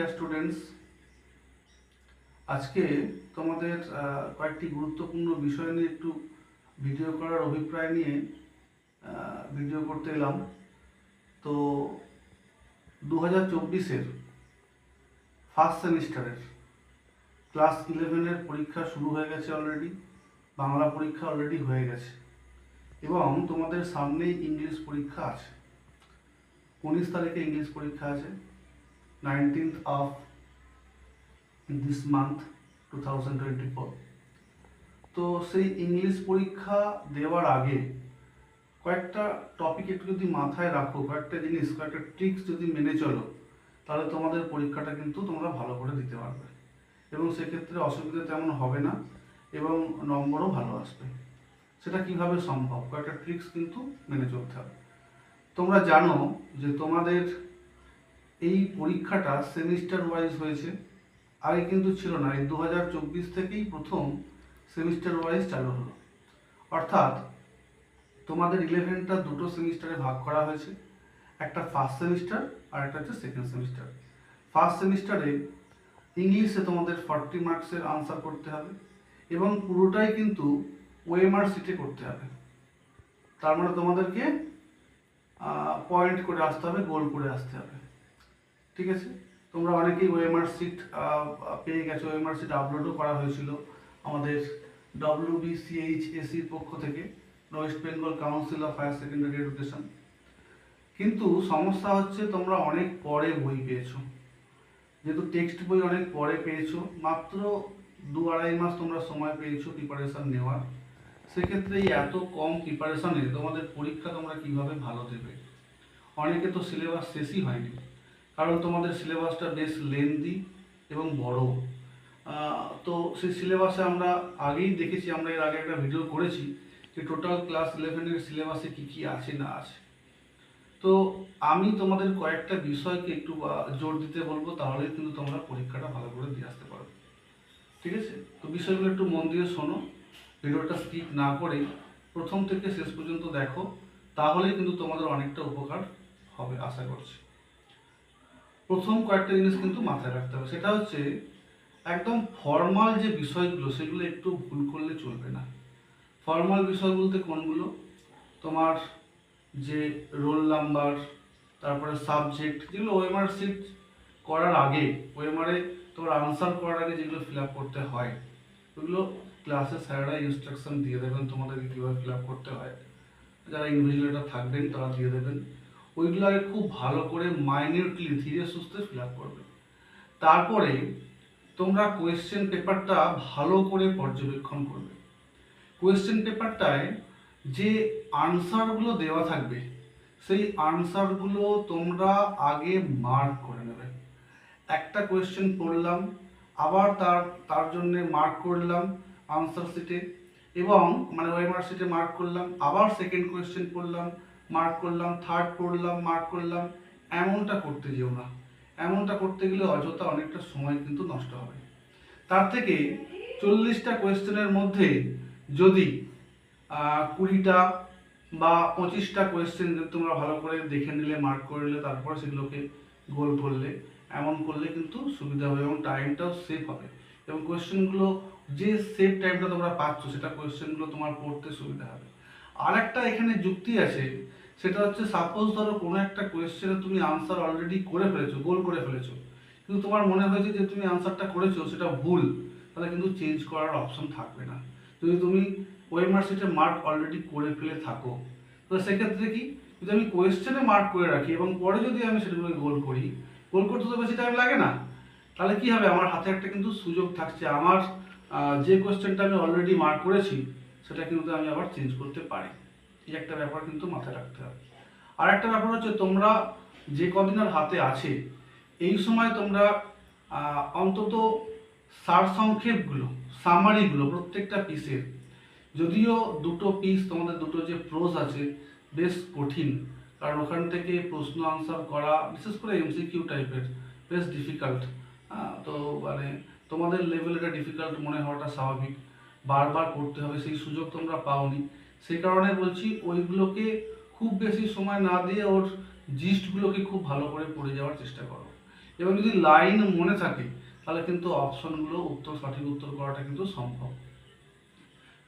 Dear students, আজকে তোমাদের কয়েকটি গুরুত্বপূর্ণ বিষয় নিয়ে একটু ভিডিও করার অভিপ্রায় নিয়ে ভিডিও করতে এলাম। তো 2024-এর ফার্স্ট সেমিস্টারের ক্লাস 11-এর পরীক্ষা শুরু হয়ে গেছে অলরেডি। বাংলা পরীক্ষা অলরেডি হয়ে গেছে এবং তোমাদের সামনেই ইংলিশ পরীক্ষা আছে। 19 তারিখে ইংলিশ পরীক্ষা আছে, 19th of this month 2024। তো সেই ইংলিশ পরীক্ষা দেওয়ার আগে কয়েকটা টপিক একটু যদি মাথায় রাখো, কয়েকটা জিনিস, কয়েকটা ট্রিক্স যদি মেনে চলো, তাহলে তোমাদের পরীক্ষাটা কিন্তু তোমরা ভালো করে দিতে পারবে এবং সেক্ষেত্রে অসুবিধা তেমন হবে না এবং নম্বরও ভালো আসবে। সেটা কিভাবে সম্ভব, কয়েকটা ট্রিক্স কিন্তু মেনে চলতে হবে। তোমরা জানো যে তোমাদের এই পরীক্ষাটা সেমিস্টার ওয়াইজ হয়েছে, আগে কিন্তু ছিল না। এই 2024 থেকেই প্রথম সেমিস্টার ওয়াইজ চালু হলো। অর্থাৎ তোমাদের 11টা দুটো সেমিস্টারে ভাগ করা হয়েছে, একটা ফার্স্ট সেমিস্টার আর একটা হচ্ছে সেকেন্ড সেমিস্টার। ফার্স্ট সেমিস্টারে ইংলিশে তোমাদের 40 মার্কসের আনসার করতে হবে এবং পুরোটাই কিন্তু ওএমআর শিটে করতে হবে। তার মানে তোমাদেরকে পয়েন্ট করে আসতে হবে, গোল করে আসতে হবে। ঠিক আছে, তোমরা অনেকেই ওএমআর শিট পেয়ে গেছো। ওএমআর শিট আপলোডও করা হয়েছিল আমাদের WBCHSCর পক্ষ থেকে, West Bengal Council of Higher Secondary Education. কিন্তু সমস্যা হচ্ছে তোমরা অনেক পরে বই পেয়েছো, যেহেতু টেক্সট বই অনেক পরে পেয়েছো, মাত্র 2-2.5 মাস তোমরা সময় পেয়েছো প্রিপারেশন নেওয়ার। সেক্ষেত্রে এই এত কম প্রিপারেশনে তোমাদের পরীক্ষা তোমরা কিভাবে ভালো দেবে? অনেকে তো সিলেবাস শেষই হয়নি, কারণ তোমাদের সিলেবাসটা বেশ লেন্দি এবং বড়। তো সেই সিলেবাসে আমরা আগেই দেখেছি, আমরা এর আগে একটা ভিডিও করেছি যে টোটাল ক্লাস 11-এর সিলেবাসে কী কী আছে না আছে। তো আমি তোমাদের কয়েকটা বিষয়কে একটু জোর দিতে বলবো, তাহলে কিন্তু তোমরা পরীক্ষাটা ভালো করে দিয়ে আসতে পারবে। ঠিক আছে, তো বিষয়গুলো একটু মন দিয়ে শোনো, ভিডিওটা স্কিপ না করে প্রথম থেকে শেষ পর্যন্ত দেখো, তাহলেই কিন্তু তোমাদের অনেকটা উপকার হবে আশা করছি। প্রথম কয়েকটা জিনিস কিন্তু মাথায় রাখতে হবে, সেটা হচ্ছে একদম ফর্মাল যে বিষয়গুলো সেগুলো একটু ভুল করলে চলবে না। ফর্মাল বিষয় বলতে কোনগুলো? তোমার যে রোল নাম্বার, তারপরে সাবজেক্ট, যেগুলো ওএমআর শিট করার আগে, ওএমআরে তোমার আনসার করার আগে যেগুলো ফিল আপ করতে হয়, ওগুলো ক্লাসে স্যারেরা ইনস্ট্রাকশন দিয়ে দেবেন তোমাদেরকে কীভাবে ফিল আপ করতে হয়। যারা ইনভিজিলেটর থাকবেন তারা দিয়ে দেবেন। ওইগুলো আগে খুব ভালো করে মাইনিউটলি ধীরে সুস্থে ফিল আপ করবে। তারপরে তোমরা কোয়েশ্চেন পেপারটা ভালো করে পর্যবেক্ষণ করবে। কোয়েশ্চেন পেপারটায় যে আনসারগুলো দেওয়া থাকবে, সেই আনসারগুলো তোমরা আগে মার্ক করে নেবে। একটা কোয়েশ্চেন পড়লাম, আবার তার জন্য মার্ক করলাম আনসার শিটে, এবং মানে ওএমআর শিটে মার্ক করলাম, আবার সেকেন্ড কোয়েশ্চেন পড়লাম, মার্ক করলাম, থার্ড পড়লাম, মার্ক করলাম। এমনটা করতে যেও না। এমনটা করতে গেলে অযথা অনেকটা সময় কিন্তু নষ্ট হবে। তার থেকে 40টা কোয়েশ্চেনের মধ্যে যদি 20টা বা 25টা কোয়েশ্চেন তোমরা ভালো করে দেখে নিলে, মার্ক করে নিলে, তারপরে সেগুলোকে গোল করলে, এমন করলে কিন্তু সুবিধা হবে এবং টাইমটাও সেভ হবে। এবং কোয়েশ্চেনগুলো যে সেভ টাইমটা তোমরা পাচ্ছ, সেটা কোয়েশ্চেনগুলো তোমার পড়তে সুবিধা হবে। আর একটা এখানে যুক্তি আছে, সেটা হচ্ছে সাপোজ ধরো কোনো একটা কোয়েশ্চেনে তুমি আনসার অলরেডি করে ফেলেছো, গোল করে ফেলেছো, কিন্তু তোমার মনে হয়েছে যে তুমি আনসারটা করেছো সেটা ভুল, তাহলে কিন্তু চেঞ্জ করার অপশন থাকবে না। যদি তুমি ওএমআর শিটে মার্ক অলরেডি করে ফেলে থাকো, তো সেক্ষেত্রে কি, যদি আমি কোয়েশ্চেনে মার্ক করে রাখি এবং পরে যদি আমি সেটাগুলো গোল করি, গোল করতে তো বেশি টাইম লাগে না, তাহলে কি হবে, আমার হাতে একটা কিন্তু সুযোগ থাকছে। আমার যে কোয়েশ্চেনটা আমি অলরেডি মার্ক করেছি সেটা কিন্তু আমি আবার চেঞ্জ করতে পারি। এই একটা ব্যাপার কিন্তু মাথায় রাখতে হবে। আর একটা ব্যাপার হচ্ছে, তোমরা যে কদিনের হাতে আছে এই সময় তোমরা অন্তত সারসংক্ষেপগুলো, সামারিগুলো প্রত্যেকটা পিসের, যদিও দুটো পিস তোমাদের দুটো যে প্রোজ আছে বেশ কঠিন, কারণ ওখান থেকে প্রশ্ন আনসার করা, বিশেষ করে এমসিকিউ টাইপের, বেশ ডিফিকাল্ট। তো মানে তোমাদের লেভেল এটা ডিফিকাল্ট মনে হওয়াটা স্বাভাবিক, বারবার করতে হবে, সেই সুযোগ তোমরা পাওনি। সেই কারণে বলছি, ওইগুলোকে খুব বেশি সময় না দিয়ে ওর জিস্টগুলোকে খুব ভালো করে পড়ে যাওয়ার চেষ্টা করো এবং যদি লাইন মনে থাকে তাহলে কিন্তু অপশনগুলো সঠিক উত্তর করাটা কিন্তু সম্ভব।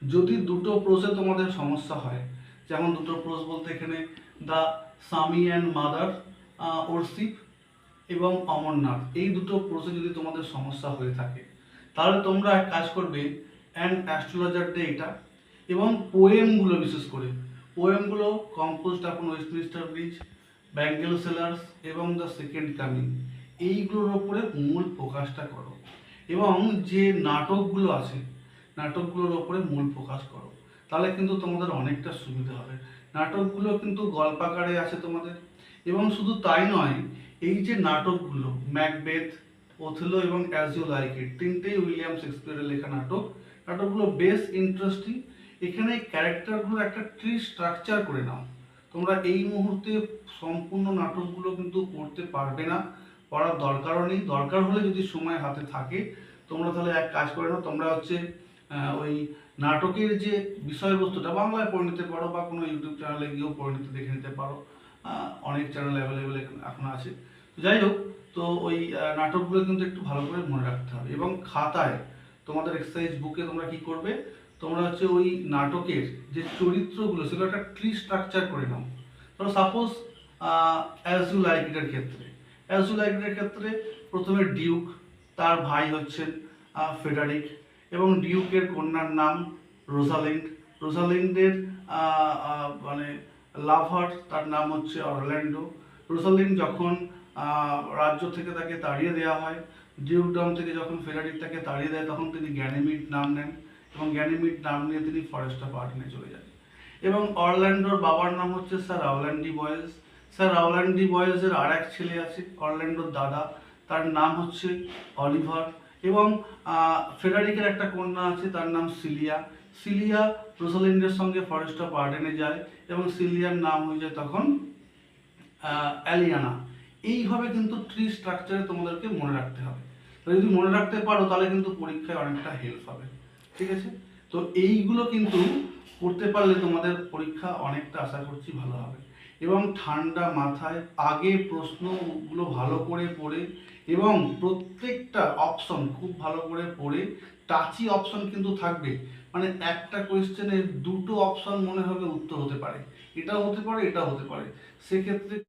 যদি দুটো প্রোজে তোমাদের সমস্যা হয়, যেমন দুটো প্রোজ বলতে এখানে দ্য স্বামী অ্যান্ড মাদার ওরশিপ এবং অমরনাথ, এই দুটো প্রোজে যদি তোমাদের সমস্যা হয়ে থাকে তাহলে তোমরা এক কাজ করবে, অ্যান্ড অ্যাস্ট্রোলজার ডে এটা, এবং পোয়েমগুলো, বিশেষ করে পোয়েমগুলো composed upon Westminster Bridge, bangle sellers এবং দ্য সেকেন্ড কামিং, এইগুলোর ওপরে মূল ফোকাসটা করো। এবং যে নাটকগুলো আছে নাটকগুলোর ওপরে মূল ফোকাস করো, তাহলে কিন্তু তোমাদের অনেকটা সুবিধা হবে। নাটকগুলো কিন্তু গল্পাকারে আছে তোমাদের, এবং শুধু তাই নয়, এই যে নাটকগুলো ম্যাকবেথ, ওথেলো এবং অ্যাজ ইউ লাইক ইট, তিনটেই উইলিয়াম শেক্সপিয়ারের লেখা নাটক। নাটকগুলো বেশ ইন্টারেস্টিং। এখানে ক্যারেক্টারগুলো একটা ট্রি স্ট্রাকচার করে নাও। তোমরা এই মুহূর্তে সম্পূর্ণ নাটকগুলো কিন্তু পড়তে পারবে না, পড়ার দরকারও নেই। দরকার হলে যদি সময় হাতে থাকে তোমরা তাহলে এক কাজ করে নাও, তোমরা হচ্ছে ওই নাটকের যে বিষয়বস্তুটা বাংলায় পড়ে নিতে পারো, বা কোনো ইউটিউব চ্যানেলে গিয়েও পড়ে নিতে দেখে নিতে পারো, অনেক চ্যানেল অ্যাভেলেবেল এখন আছে। তো যাই হোক, তো ওই নাটকগুলো কিন্তু একটু ভালো করে মনে রাখতে হবে। এবং খাতায় তোমাদের এক্সারসাইজ বুকে তোমরা কি করবে, তোমরা হচ্ছে ওই নাটকের যে চরিত্রগুলো সেগুলো একটা ট্রি স্ট্রাকচার করে নাও। ধরো সাপোজ অ্যাজ ইউ লাইক ইটের ক্ষেত্রে, অ্যাজ ইউ লাইক ইটের ক্ষেত্রে প্রথমে ডিউক, তার ভাই হচ্ছেন ফেডারিক, এবং ডিউকের কন্যার নাম রোজালিন্ড। রোজালিন্ডের মানে লাভার, তার নাম হচ্ছে অরল্যান্ডো। রোজালিন্ড যখন রাজ্য থেকে তাকে তাড়িয়ে দেওয়া হয়, ডিউকডম থেকে যখন ফেডারিক তাকে তাড়িয়ে দেয়, তখন তিনি গ্যানিমিড নাম নেন, এবং গ্যানিমিড নাম নিয়ে তিনি ফরেস্ট অফ আর্ডেনে চলে যান। এবং অরল্যান্ডোর বাবার নাম হচ্ছে স্যার রাওল্যান্ডি বয়েজ। স্যার রাওল্যান্ডি বয়েজের আর এক ছেলে আছে অরল্যান্ডোর দাদা, তার নাম হচ্ছে অলিভার। এবং ফেডারিকের একটা কন্যা আছে, তার নাম সিলিয়া। সিলিয়া রোসালিন্ডের সঙ্গে ফরেস্ট অফ আর্ডেনে যায়, এবং সিলিয়ার নাম হয়ে যায় তখন অ্যালিয়ানা। এইভাবে কিন্তু ট্রি স্ট্রাকচারে তোমাদেরকে মনে রাখতে হবে। তো যদি মনে রাখতে পারো তাহলে কিন্তু পরীক্ষায় অনেকটা হেল্প হবে, ঠিক আছে? তো এইগুলো কিন্তু করতে পারলে তোমাদের পরীক্ষা অনেকটা আশা করছি ভালো হবে। এবং ঠান্ডা মাথায় আগে প্রশ্নগুলো ভালো করে পড়ে, এবং প্রত্যেকটা অপশন খুব ভালো করে পড়ে, টাচি অপশন কিন্তু থাকবে, মানে একটা কোয়েশ্চেনে দুটো অপশন মনে হবে উত্তর হতে পারে, এটাও হতে পারে এটাও হতে পারে, সেক্ষেত্রে